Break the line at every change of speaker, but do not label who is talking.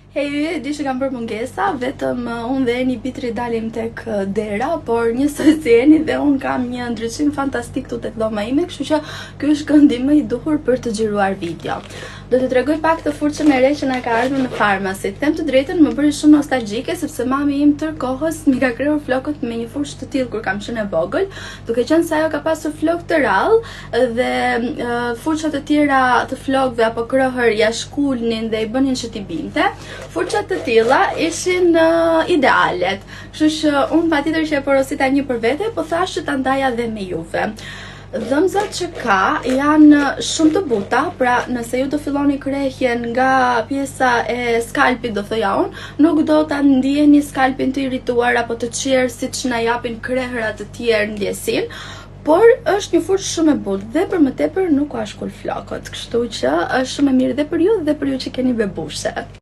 Hej, di që kam bërë mungesa, vetëm unë dhe Eni Bitri dalim tek dera, por njësoj si Eni dhe unë kam një ndryshim fantastik tu tek dhoma ime, kështu që ky është këndi më i duhur për të xhiruar video. Do të tregoj pak të furçën e re që na ka ardhur në farmasi. Them të drejtën, më bëri shumë nostalgjike sepse mami im tërë kohës mi ka kryer flokët me një furçë të tillë kur kam qenë e vogël, duke qenë se ajo ka pasur flokë të rrallë dhe furçat e tjera të flokëve apo krohër ja shkulnin dhe i bënin që t'i binte. Furçat të tilla ishin idealet, kështu që unë patjetër që e porosita një për vete, po thash që ta ndaja dhe me juve. Dhëmzat që ka janë shumë të buta, pra nëse ju do filloni krehjen nga pjesa e skalpit, do thoja unë, nuk do ta ndjeni skalpin të irrituar apo të qerë siç na japin krehërat të tjerë ndjesin. Por është një furçë shumë e butë dhe për më tepër nuk ka shkul flokët, kështu që është shumë e mirë dhe për ju që keni bebushe.